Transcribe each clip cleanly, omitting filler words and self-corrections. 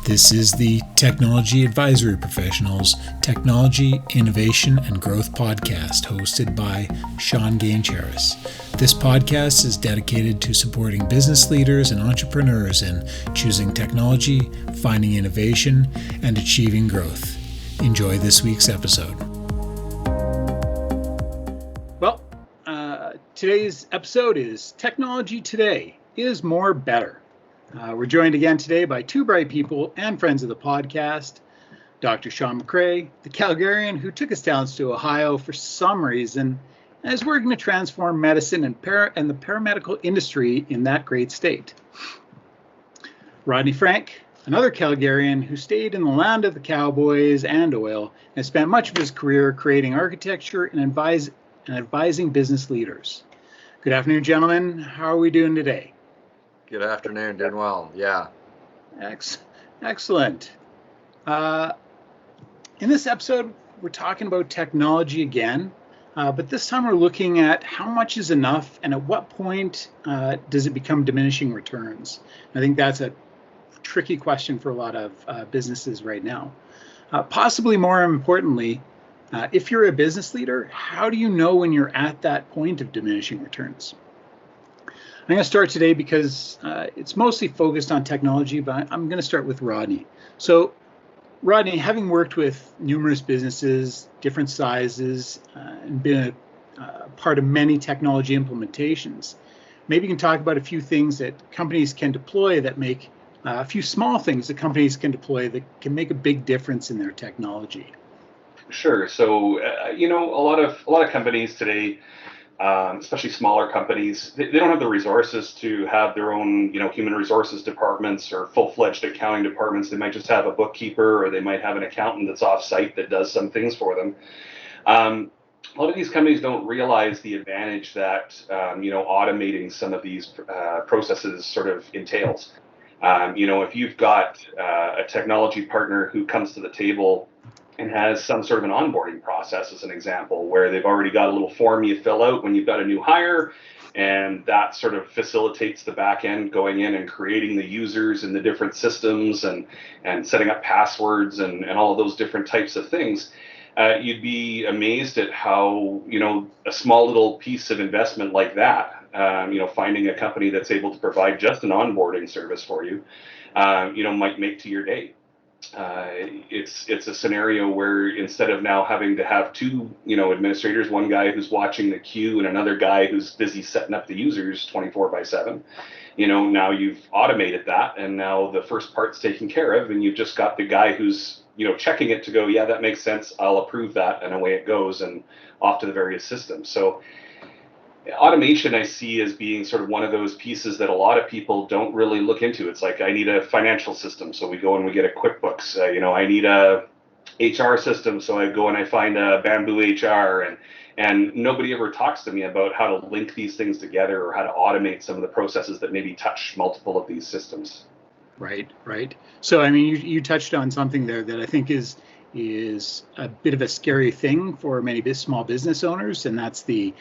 This is the Technology Advisory Professionals Technology, Innovation, and Growth podcast hosted by Sean Gaines-Harris. This podcast is dedicated to supporting business leaders and entrepreneurs in choosing technology, finding innovation, and achieving growth. Enjoy this week's episode. Well, today's episode is Technology Today is More Better. We're joined again today by two bright people and friends of the podcast, Dr. Sean McCrae, the Calgarian who took his talents to Ohio for some reason and is working to transform medicine and the paramedical industry in that great state. Rodney Frank, another Calgarian who stayed in the land of the cowboys and oil and spent much of his career creating architecture and advising business leaders. Good afternoon, gentlemen. How are we doing today? Good afternoon, doing well. Yeah. Excellent. In this episode, we're talking about technology again, but this time we're looking at how much is enough and at what point does it become diminishing returns. I think that's a tricky question for a lot of businesses right now. Possibly more importantly, if you're a business leader, how do you know when you're at that point of diminishing returns? I'm going to start today because it's mostly focused on technology, but I'm going to start with Rodney. So, Rodney, having worked with numerous businesses, different sizes, and been a part of many technology implementations, maybe you can talk about a few things that companies can deploy that make a few small things that companies can deploy that can make a big difference in their technology. Sure. So, a lot of companies today, especially smaller companies, they don't have the resources to have their own, human resources departments or full-fledged accounting departments. They might just have a bookkeeper, or they might have an accountant that's off-site that does some things for them. A lot of these companies don't realize the advantage that, automating some of these processes sort of entails. If you've got a technology partner who comes to the table and has some sort of an onboarding process, as an example, where they've already got a little form you fill out when you've got a new hire, and that sort of facilitates the back end going in and creating the users in the different systems and setting up passwords and all of those different types of things. You'd be amazed at how, a small little piece of investment like that, finding a company that's able to provide just an onboarding service for you, might make to your day. It's a scenario where instead of now having to have two, administrators, one guy who's watching the queue and another guy who's busy setting up the users 24/7, now you've automated that, and now the first part's taken care of, and you've just got the guy who's, checking it to go, yeah, that makes sense, I'll approve that, and away it goes, and off to the various systems. So automation I see as being sort of one of those pieces that a lot of people don't really look into. It's like, I need a financial system, so we go and we get a QuickBooks. I need a HR system, so I go and I find a Bamboo HR, and nobody ever talks to me about how to link these things together or how to automate some of the processes that maybe touch multiple of these systems. Right. So, you touched on something there that I think is a bit of a scary thing for many small business owners, and that's the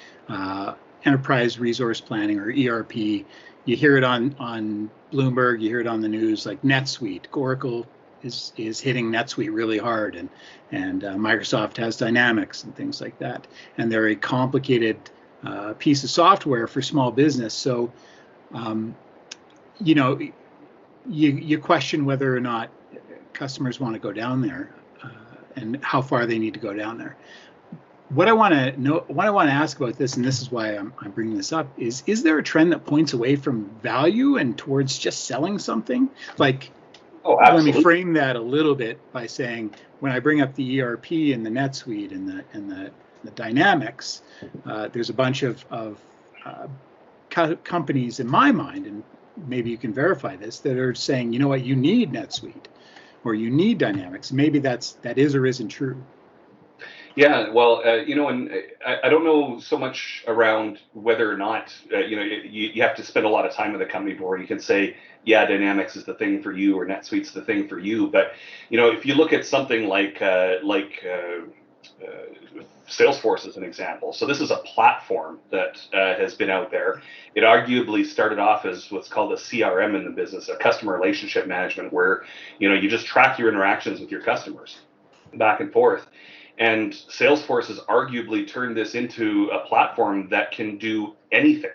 enterprise resource planning, or ERP. You hear it on Bloomberg, you hear it on the news, like NetSuite. Oracle is hitting NetSuite really hard, and Microsoft has Dynamics and things like that. And they're a complicated piece of software for small business. So, you question whether or not customers want to go down there, and how far they need to go down there. What I want to ask about this, and this is why I'm bringing this up, is there a trend that points away from value and towards just selling something? Like, let me frame that a little bit by saying, when I bring up the ERP and the NetSuite and the Dynamics, there's a bunch of companies in my mind, and maybe you can verify this, that are saying, you need NetSuite or you need Dynamics. Maybe that is or isn't true. Yeah, well, and I don't know so much around whether or not, you have to spend a lot of time with a company before you can say, yeah, Dynamics is the thing for you or NetSuite's the thing for you. But, if you look at something like Salesforce as an example. So this is a platform that has been out there. It arguably started off as what's called a CRM in the business, a customer relationship management, where you just track your interactions with your customers back and forth. And Salesforce has arguably turned this into a platform that can do anything.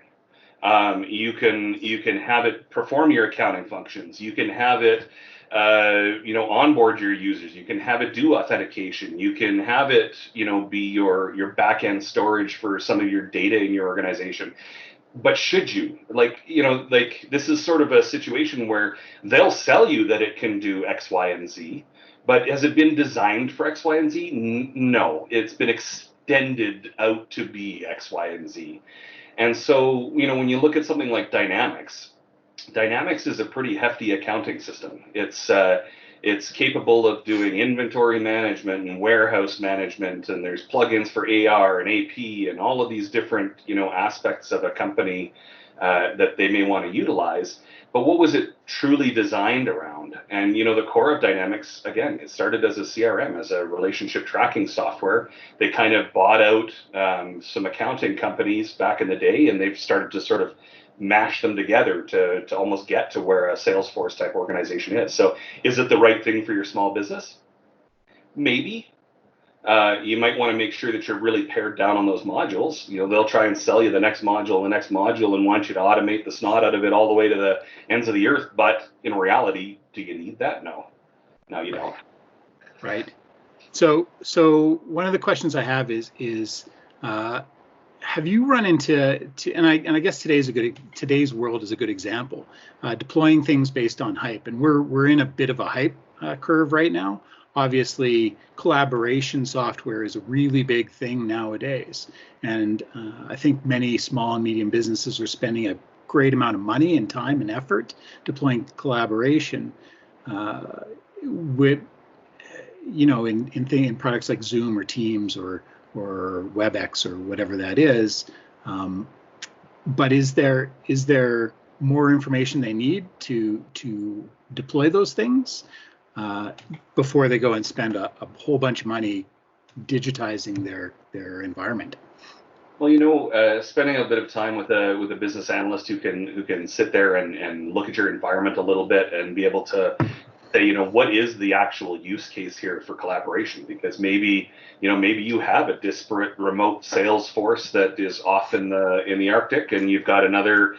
You can have it perform your accounting functions. You can have it onboard your users. You can have it do authentication. You can have it, be your back end storage for some of your data in your organization. But should you? This is sort of a situation where they'll sell you that it can do X, Y, and Z. But has it been designed for X, Y, and Z? No, it's been extended out to be X, Y, and Z. And so, when you look at something like Dynamics is a pretty hefty accounting system. It's capable of doing inventory management and warehouse management, and there's plugins for AR and AP and all of these different, aspects of a company that they may want to utilize. But what was it truly designed around? And, the core of Dynamics, again, it started as a CRM, as a relationship tracking software. They kind of bought out some accounting companies back in the day, and they've started to sort of mash them together to almost get to where a Salesforce type organization is. So is it the right thing for your small business? Maybe. You might want to make sure that you're really pared down on those modules. They'll try and sell you the next module and want you to automate the snot out of it all the way to the ends of the earth. But in reality, do you need that? No, you don't. Right. So one of the questions I have is have you run into and I guess today's world is a good example, deploying things based on hype, and we're in a bit of a hype curve right now. Obviously, collaboration software is a really big thing nowadays, and I think many small and medium businesses are spending a great amount of money and time and effort deploying collaboration with in products like Zoom or Teams or WebEx or whatever that is. But is there more information they need to deploy those things before they go and spend a whole bunch of money digitizing their environment? Well, spending a bit of time with a business analyst who can sit there and look at your environment a little bit and be able to say, what is the actual use case here for collaboration? Because maybe you have a disparate remote sales force that is off in the Arctic, and you've got another,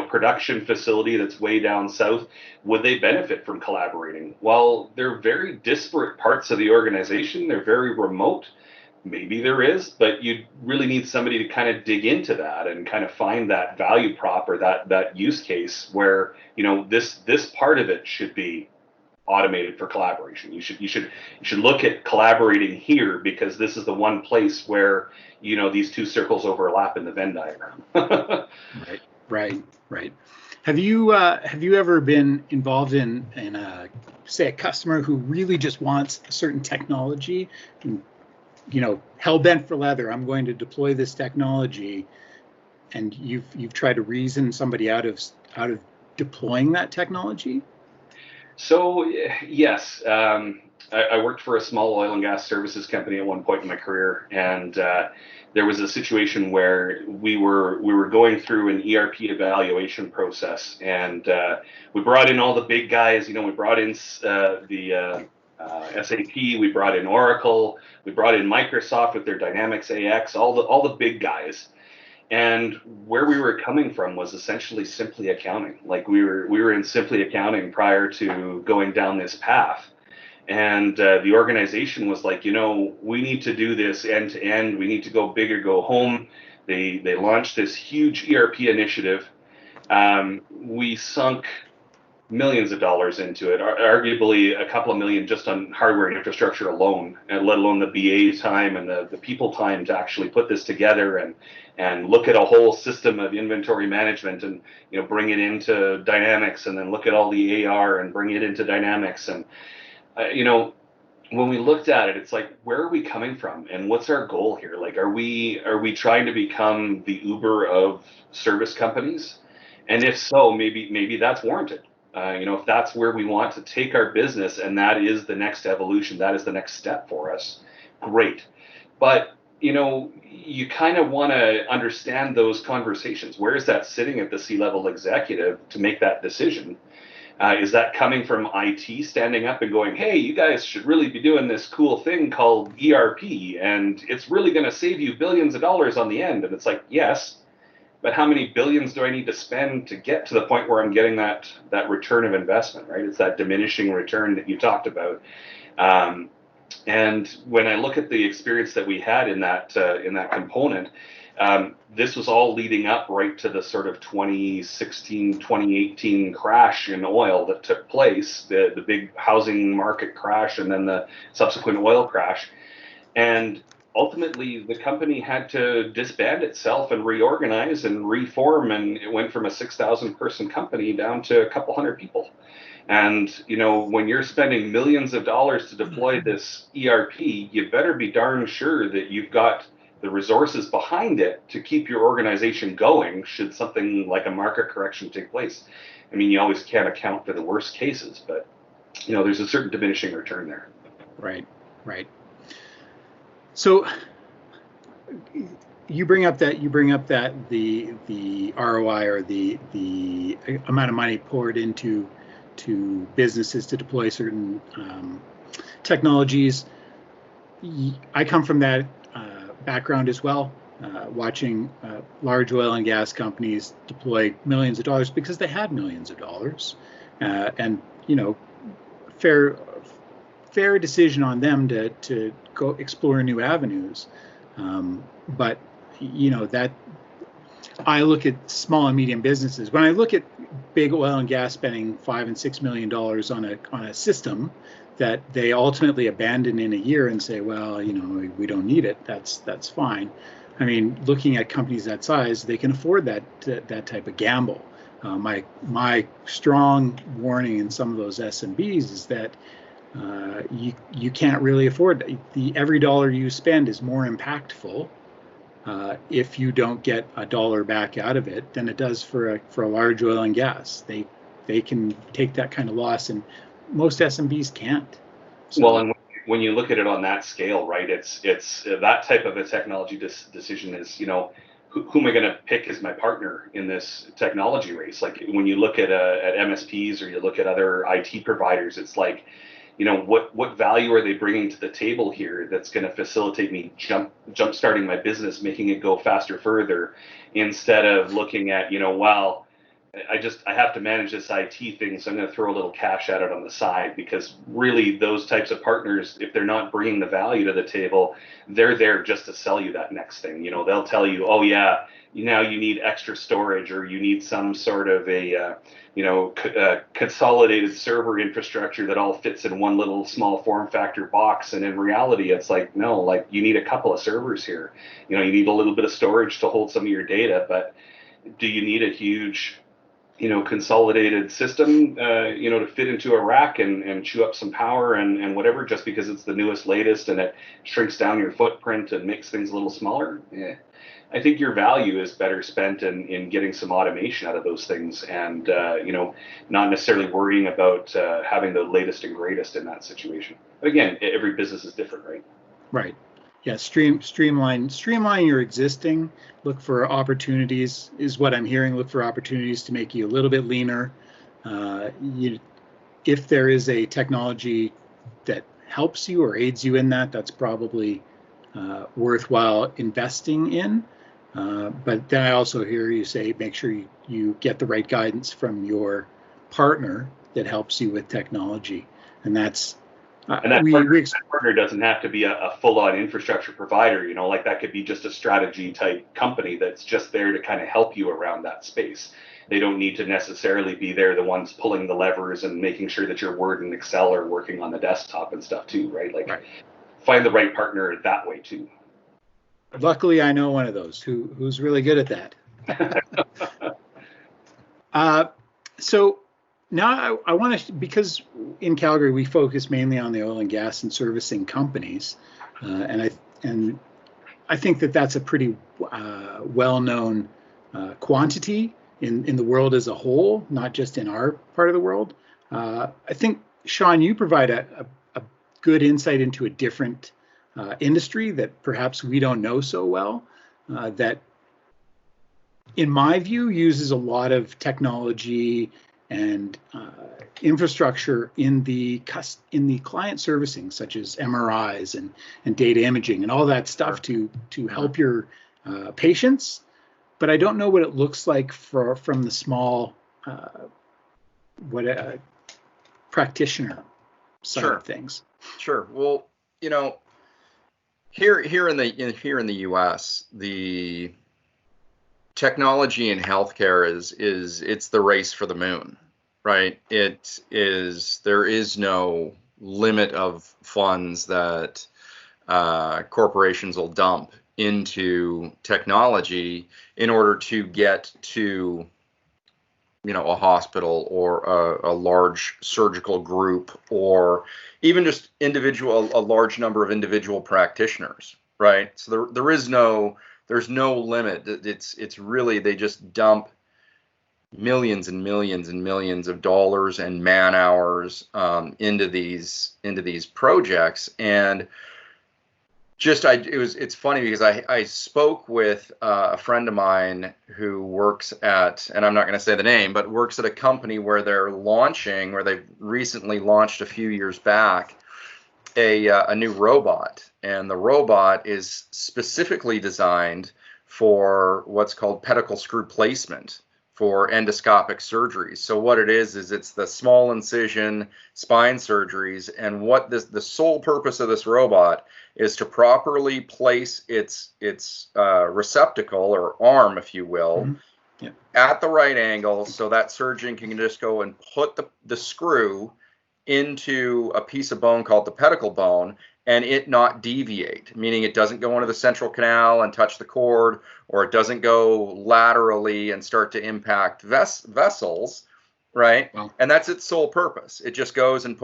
production facility that's way down south. Would they benefit from collaborating? Well, they're very disparate parts of the organization. They're very remote. Maybe there is, but you really need somebody to kind of dig into that and kind of find that value prop or that use case where, this part of it should be automated for collaboration. You should look at collaborating here because this is the one place where these two circles overlap in the Venn diagram. Right. Have you ever been involved in say a customer who really just wants a certain technology and hell bent for leather, I'm going to deploy this technology, and you've tried to reason somebody out of deploying that technology? So yes, I worked for a small oil and gas services company at one point in my career, and there was a situation where we were going through an ERP evaluation process, and we brought in all the big guys. We brought in the SAP, we brought in Oracle, we brought in Microsoft with their Dynamics AX, all the big guys. And where we were coming from was essentially Simply Accounting. Like we were in Simply Accounting prior to going down this path. And the organization was like, we need to do this end to end. We need to go big or go home. They launched this huge ERP initiative. We sunk millions of dollars into it, arguably a couple of million just on hardware and infrastructure alone, and let alone the BA time and the people time to actually put this together and look at a whole system of inventory management and bring it into Dynamics, and then look at all the AR and bring it into Dynamics. And when we looked at it, it's like, where are we coming from and what's our goal here? Like, are we trying to become the Uber of service companies? And if so, maybe that's warranted. If that's where we want to take our business and that is the next evolution, that is the next step for us, great. But, you kind of want to understand those conversations. Where is that sitting at the C-level executive to make that decision? Is that coming from IT standing up and going, hey, you guys should really be doing this cool thing called ERP, and it's really going to save you billions of dollars on the end? And it's like, yes, but how many billions do I need to spend to get to the point where I'm getting that return of investment, right? It's that diminishing return that you talked about. And when I look at the experience that we had in that component, this was all leading up right to the sort of 2016, 2018 crash in oil that took place, the big housing market crash and then the subsequent oil crash. And ultimately, the company had to disband itself and reorganize and reform, and it went from a 6,000 person company down to a couple hundred people. And, when you're spending millions of dollars to deploy this ERP, you better be darn sure that you've got the resources behind it to keep your organization going should something like a market correction take place. I mean, you always can't account for the worst cases, but, there's a certain diminishing return there. Right. So you bring up that the ROI, or the amount of money poured into businesses to deploy certain technologies. I come from that background as well, watching large oil and gas companies deploy millions of dollars because they had millions of dollars, and fair decision on them to go explore new avenues. But that I look at small and medium businesses. When I look at big oil and gas spending $5 and $6 million on a system that they ultimately abandon in a year and say, well, we don't need it. That's fine. I mean, looking at companies that size, they can afford that type of gamble. My strong warning in some of those SMBs is that you can't really afford every dollar you spend is more impactful if you don't get a dollar back out of it than it does for a large oil and gas. They can take that kind of loss, and most SMBs can't. So, well, and when you look at it on that scale, right, it's that type of a technology decision is, who am I going to pick as my partner in this technology race? Like when you look at MSPs or you look at other IT providers, it's like, what value are they bringing to the table here that's going to facilitate me jump starting my business, making it go faster, further, instead of looking at, well, I have to manage this IT thing, so I'm going to throw a little cash at it on the side. Because really those types of partners, if they're not bringing the value to the table, they're there just to sell you that next thing. They'll tell you, oh yeah, now you need extra storage, or you need some sort of a consolidated server infrastructure that all fits in one little small form factor box. And in reality, it's like, no, like you need a couple of servers here. You need a little bit of storage to hold some of your data, but do you need a huge consolidated system, to fit into a rack and chew up some power and whatever, just because it's the newest, latest, and it shrinks down your footprint and makes things a little smaller? I think your value is better spent in getting some automation out of those things, and not necessarily worrying about having the latest and greatest in that situation. But again, every business is different, right? Right. Yeah. Streamline your existing. Look for opportunities is what I'm hearing. Look for opportunities to make you a little bit leaner. If there is a technology that helps you or aids you in that, that's probably worthwhile investing in. But then I also hear you say, make sure you get the right guidance from your partner that helps you with technology. And that's, that partner doesn't have to be a full-on infrastructure provider, like that could be just a strategy type company that's just there to kind of help you around that space. They don't need to necessarily be there, the ones pulling the levers and making sure that your Word and Excel are working on the desktop and stuff too, right? Like, right. Find the right partner that way too. Luckily, I know one of those who's really good at that. So now I want to, because in Calgary we focus mainly on the oil and gas and servicing companies, and I think that's a pretty well-known quantity in the world as a whole, not just in our part of the world. I think, Sean, you provide a good insight into a different industry that perhaps we don't know so well, that in my view uses a lot of technology and infrastructure in the client servicing, such as MRIs and data imaging and all that stuff to help your patients. But I don't know what it looks like from the small practitioner side of things. Sure. Well, here in the U.S., the technology in healthcare it's the race for the moon, right? There is no limit of funds that corporations will dump into technology in order to get to a hospital or a large surgical group, or even just a large number of individual practitioners, right? So there's no limit. It's really, they just dump millions and millions and millions of dollars and man hours into these projects. And it's funny because I spoke with a friend of mine who works at, and I'm not going to say the name, but works at a company where they've recently launched a few years back a new robot, and the robot is specifically designed for what's called pedicle screw placement for endoscopic surgeries. So what it is it's the small incision spine surgeries, and what the sole purpose of this robot is to properly place its receptacle or arm, if you will, at the right angle, so that surgeon can just go and put the screw into a piece of bone called the pedicle bone, and it not deviate, meaning it doesn't go into the central canal and touch the cord, or it doesn't go laterally and start to impact vessels, right? Wow. And that's its sole purpose. It just goes and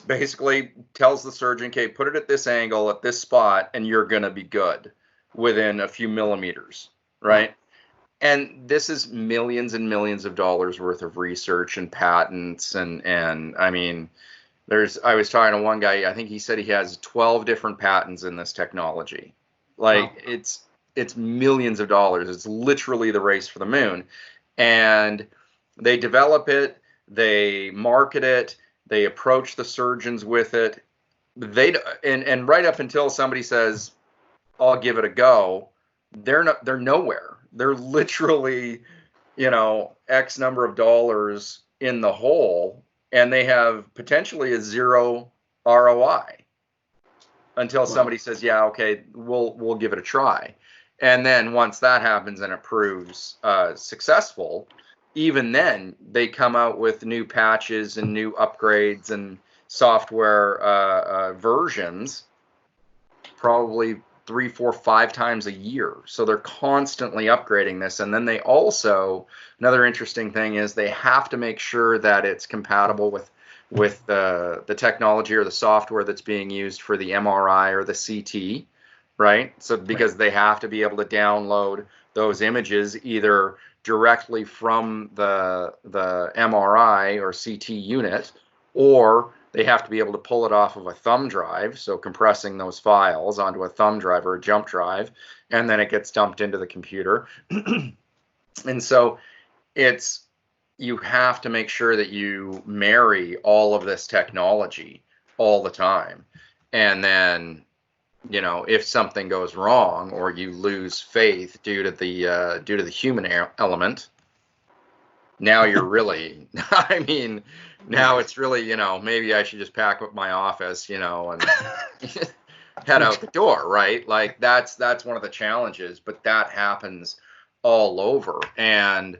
basically tells the surgeon, okay, put it at this angle, at this spot, and you're going to be good within a few millimeters, right? Wow. And this is millions and millions of dollars worth of research and patents. And I mean, I was talking to one guy, I think he said he has 12 different patents in this technology. Like, wow. It's millions of dollars. It's literally the race for the moon. And they develop it, they market it, they approach the surgeons with it. And right up until somebody says, I'll give it a go, they're nowhere. They're literally, X number of dollars in the hole, and they have potentially a zero ROI until somebody says, yeah, okay, we'll give it a try. And then once that happens and it proves successful, even then they come out with new patches and new upgrades and software versions, probably 3, 4, 5 times a year. So they're constantly upgrading this. And then they also, another interesting thing is they have to make sure that it's compatible with the technology or the software that's being used for the MRI or the CT, right? So because they have to be able to download those images either directly from the MRI or CT unit, or they have to be able to pull it off of a thumb drive, so compressing those files onto a thumb drive or a jump drive, and then it gets dumped into the computer. And so you have to make sure that you marry all of this technology all the time. And then, if something goes wrong or you lose faith due to the human element, now you're really, now it's really, maybe I should just pack up my office, and head out the door, right? Like that's one of the challenges, but that happens all over. And,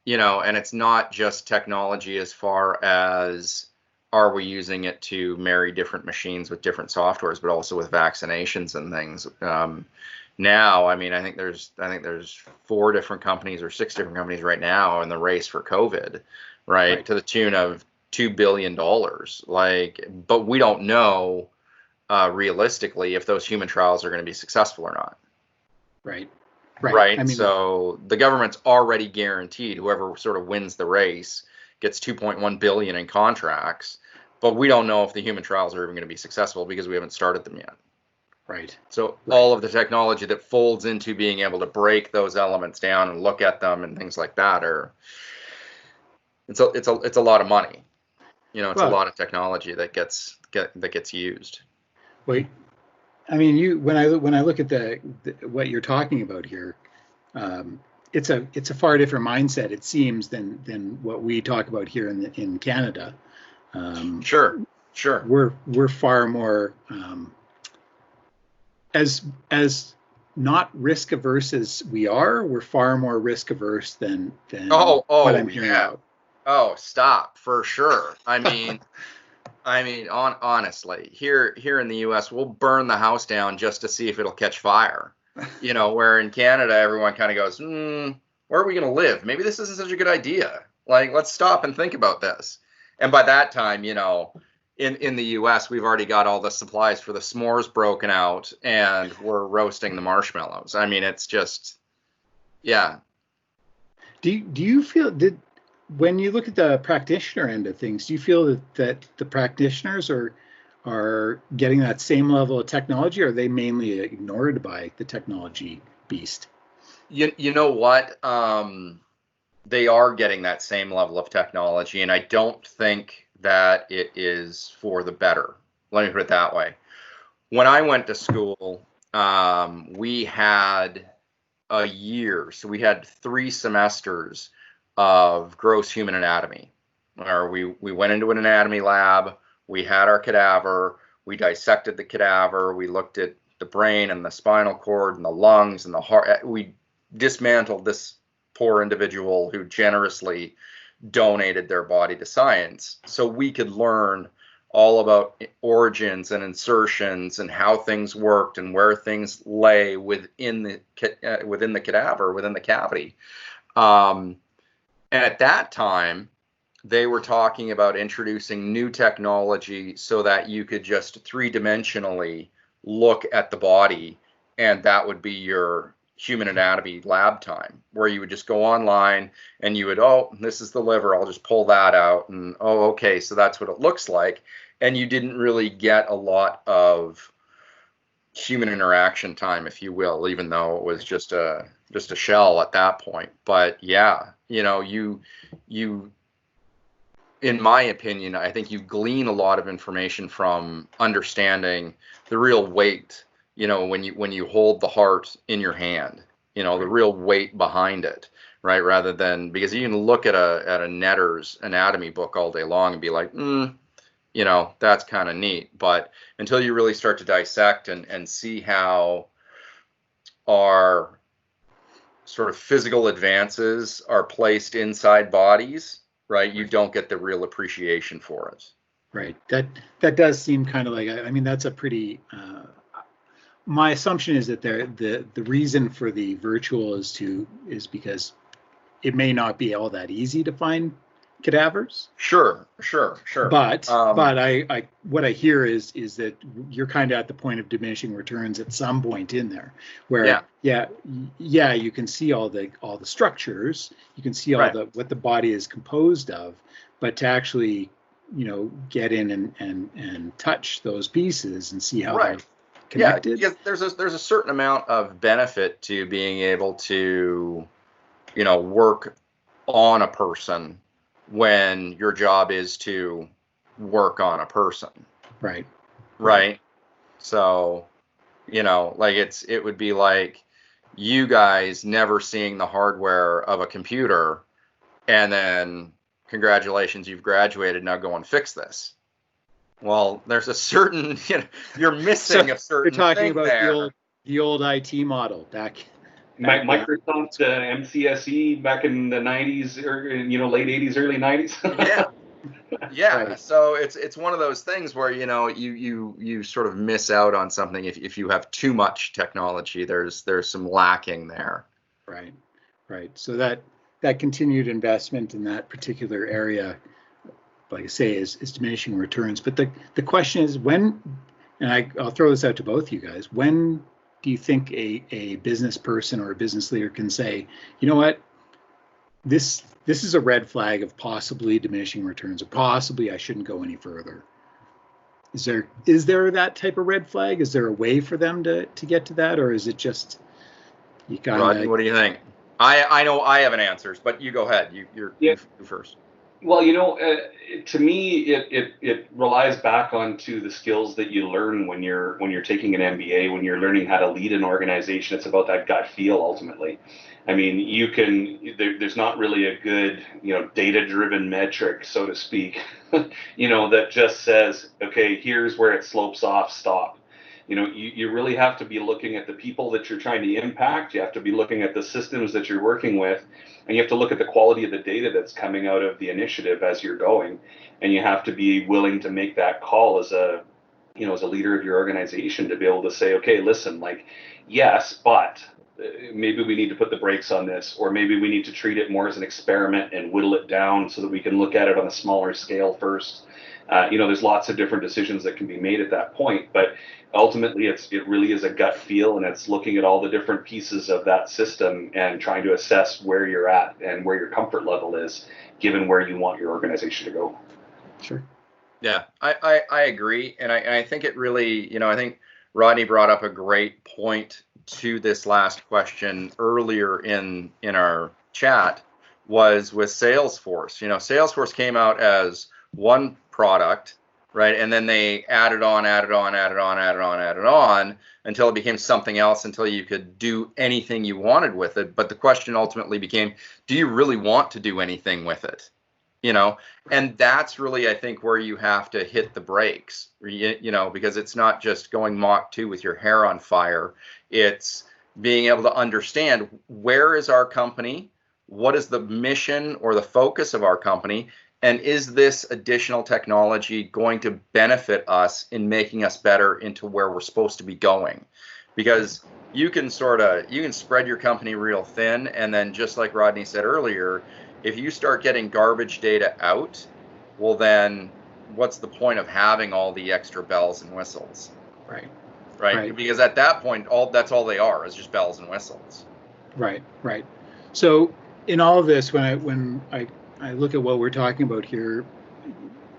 and it's not just technology as far as are we using it to marry different machines with different softwares, but also with vaccinations and things. Now, I think there's 4 different companies or 6 different companies right now in the race for COVID, right? To the tune of $2 billion. But we don't know realistically if those human trials are going to be successful or not. Right. So the government's already guaranteed whoever sort of wins the race gets $2.1 billion in contracts but we don't know if the human trials are even going to be successful because we haven't started them yet. Right. So all of the technology that folds into being able to break those elements down and look at them and things like that it's a lot of money. It's a lot of technology that gets used. Wait, I mean, when I look at what you're talking about here, it's a far different mindset, it seems, than what we talk about here in Canada. Sure. We're far more as not risk averse as we are. We're far more risk averse than what I'm hearing about. Oh, stop, for sure. I mean, honestly, here in the U.S., we'll burn the house down just to see if it'll catch fire. Where in Canada, everyone kind of goes, where are we going to live? Maybe this isn't such a good idea. Like, let's stop and think about this. And by that time, in the U.S., we've already got all the supplies for the s'mores broken out, and we're roasting the marshmallows. I mean, it's just, yeah. Do you feel when you look at the practitioner end of things, do you feel that the practitioners are getting that same level of technology, or are they mainly ignored by the technology beast? You know what? They are getting that same level of technology, and I don't think that it is for the better. Let me put it that way. When I went to school, we had a year, so we had 3 semesters of gross human anatomy, where we went into an anatomy lab, we had our cadaver, we dissected the cadaver, we looked at the brain and the spinal cord and the lungs and the heart. We dismantled this poor individual who generously donated their body to science, so we could learn all about origins and insertions and how things worked and where things lay within the cadaver, within the cavity. And at that time, they were talking about introducing new technology so that you could just 3-dimensionally look at the body, and that would be your human anatomy lab time, where you would just go online and you would, this is the liver, I'll just pull that out, and okay, so that's what it looks like. And you didn't really get a lot of human interaction time, if you will, even though it was just a shell at that point. But yeah, you in my opinion, I think you glean a lot of information from understanding the real weight, when you hold the heart in your hand, the real weight behind it, right? Rather than, because you can look at a netter's anatomy book all day long and be like, that's kind of neat. But until you really start to dissect and see how our sort of physical advances are placed inside bodies, right, you don't get the real appreciation for it. Right. That does seem kind of like, I mean, that's a pretty, my assumption is that the reason for the virtual is because it may not be all that easy to find cadavers. Sure. But I what I hear is that you're kind of at the point of diminishing returns at some point in there, where you can see all the structures, you can see all what the body is composed of, but to actually get in and touch those pieces and see how they're connected. Yeah, there's a certain amount of benefit to being able to work on a person when your job is to work on a person. Right. So, like it would be like you guys never seeing the hardware of a computer and then congratulations, you've graduated, now go and fix this. Well, there's a certain, you're missing a certain. You're talking about there. the old IT model back Microsoft MCSE back in the 90s, or late 80s, early 90s. Yeah. Right. So it's one of those things where you sort of miss out on something if you have too much technology. There's some lacking there. Right. So that continued investment in that particular area, like I say, is diminishing returns. But the question is when, and I'll throw this out to both you guys, when do you think a business person or a business leader can say, you know what, this is a red flag of possibly diminishing returns, or possibly I shouldn't go any further. Is there that type of red flag? Is there a way for them to get to that, or is it just you kind of? Rodney, what do you think? I know I have an answer, but you go ahead. You first. Well, to me, it relies back onto the skills that you learn when you're taking an MBA, when you're learning how to lead an organization. It's about that gut feel ultimately. I mean, there's not really a good, data-driven metric, so to speak, that just says, okay, here's where it slopes off, stop. You really have to be looking at the people that you're trying to impact. You have to be looking at the systems that you're working with, and you have to look at the quality of the data that's coming out of the initiative as you're going. And you have to be willing to make that call as a leader of your organization to be able to say, okay, listen, yes, but maybe we need to put the brakes on this, or maybe we need to treat it more as an experiment and whittle it down so that we can look at it on a smaller scale first. There's lots of different decisions that can be made at that point, but ultimately it really is a gut feel, and it's looking at all the different pieces of that system and trying to assess where you're at and where your comfort level is, given where you want your organization to go. Sure. Yeah, I agree. And I think it really, I think Rodney brought up a great point to this last question earlier in our chat, was with Salesforce. Salesforce came out as one product, right? And then they added on until it became something else, until you could do anything you wanted with it. But the question ultimately became, do you really want to do anything with it? And that's really, I think, where you have to hit the brakes, because it's not just going Mach 2 with your hair on fire. It's being able to understand, where is our company? What is the mission or the focus of our company? And is this additional technology going to benefit us in making us better into where we're supposed to be going? Because you can spread your company real thin, and then, just like Rodney said earlier, if you start getting garbage data out, well, then what's the point of having all the extra bells and whistles? Right. Because at that point, that's all they are, is just bells and whistles. Right. So in all of this, when I look at what we're talking about here,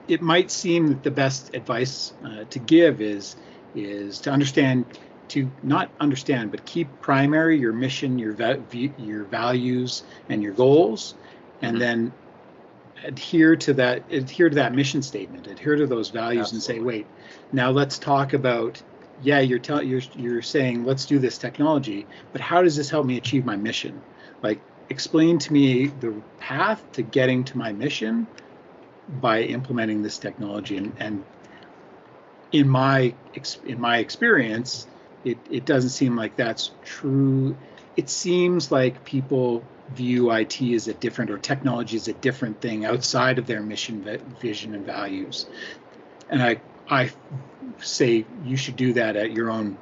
it might seem that the best advice to give is to not understand, but keep primary your mission, your values, and your goals, and then adhere to that mission statement, adhere to those values. Absolutely. And say, wait, now let's talk about, you're saying let's do this technology, but how does this help me achieve my mission? Explain to me the path to getting to my mission by implementing this technology. And in my experience, it doesn't seem like that's true. It seems like people view IT as a different, or technology as a different thing outside of their mission, vision, and values. And I say you should do that at your own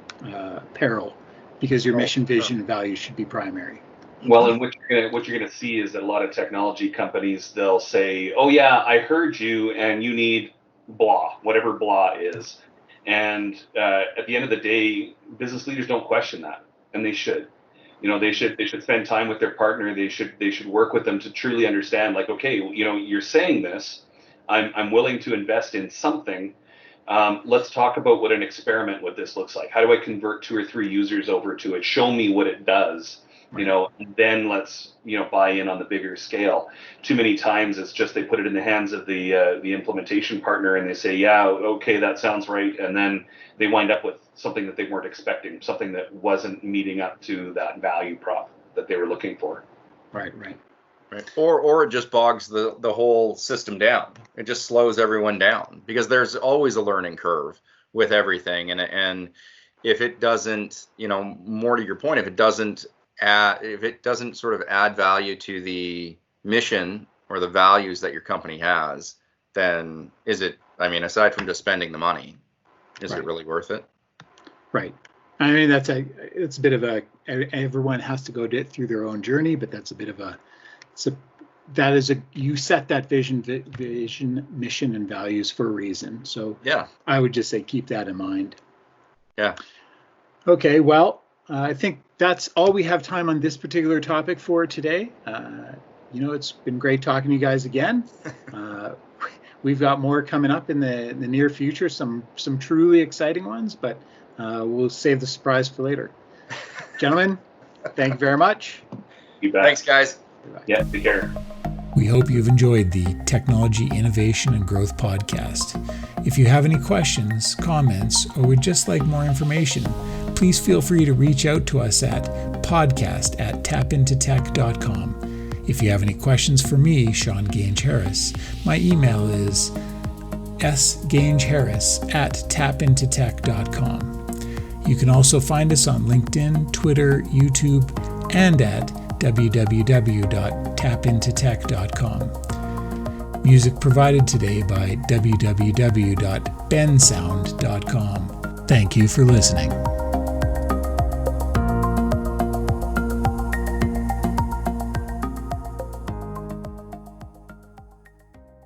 peril, because your mission, vision, and values should be primary. Well, and what you're gonna see is that a lot of technology companies, they'll say, "Oh yeah, I heard you, and you need blah, whatever blah is." And at the end of the day, business leaders don't question that, and they should. They should spend time with their partner. They should work with them to truly understand, okay, you're saying this, I'm willing to invest in something. Let's talk about what an experiment with this looks like. How do I convert 2 or 3 users over to it? Show me what it does. And then let's, buy in on the bigger scale. Too many times it's just they put it in the hands of the implementation partner, and they say, yeah, okay, that sounds right. And then they wind up with something that they weren't expecting, something that wasn't meeting up to that value prop that they were looking for. Right. Or it just bogs the whole system down. It just slows everyone down, because there's always a learning curve with everything. And if it doesn't, more to your point, if it doesn't sort of add value to the mission or the values that your company has, then is it, aside from just spending the money, is it really worth it? Right. It's a bit of everyone has to go through their own journey, but that's a bit of you set that vision, mission, and values for a reason. So yeah, I would just say keep that in mind. Yeah. Okay. Well, I think that's all we have time on this particular topic for today. it's been great talking to you guys again. We've got more coming up in the near future, some truly exciting ones, but we'll save the surprise for later. Gentlemen, thank you very much. You bet. Thanks, guys. Yeah, take care. We hope you've enjoyed the Technology Innovation and Growth Podcast. If you have any questions, comments, or would just like more information, please feel free to reach out to us at podcast@tapintotech.com. If you have any questions for me, Sean Gange-Harris, my email is sgangeharris@tapintotech.com. You can also find us on LinkedIn, Twitter, YouTube, and at www.tapintotech.com. Music provided today by www.bensound.com. Thank you for listening.